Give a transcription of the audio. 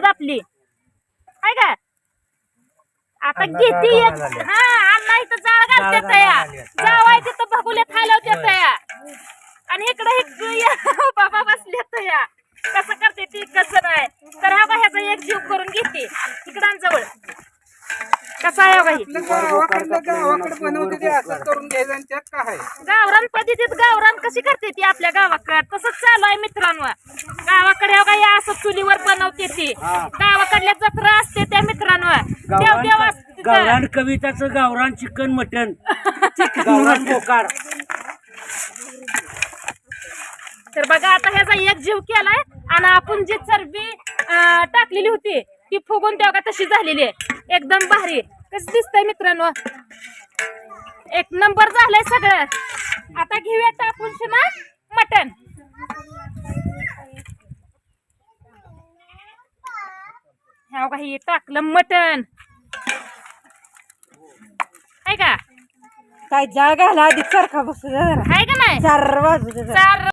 आपली आहे का आता घेते एक हा अण्णा इथं जाळ घालतात या जावाय तिथं बघुल्यात हलवतात या आणि इकडे बाबा बसल्यात या कसं करते ती कसं नाही तर हा ह्याचा एक जीव करून घेते इकडांजवळ कसा आहे बाई गावाकडे बनवते ते असं करून घ्यायचं आणि त्यात काय गावरान पद्धतीत गावरान कशी करते ती आपल्या गावाकडे तसंच चालू आहे मित्रांनो गावाकडे काही असं चुलीवर बनवते ती गावाकडल्या जत्रा असते त्या मित्रांनो देव असते गावरान कविताचं गावरान चिकन मटन गावरान बोकाड तर बघा आता ह्याचा एक जीव केलाय आणि आपण जी चरबी टाकलेली होती ती फुगून तेव्हा तशी झालेली आहे एकदम भारी कसं दिसतंय मित्रांनो एक नंबर झालंय सगळं आता घेऊया टाकून ना मटन ह्या काही टाकलं मटन आहे का काय जागा आधी चरखा बसू आहे का नाही चार वाजू चार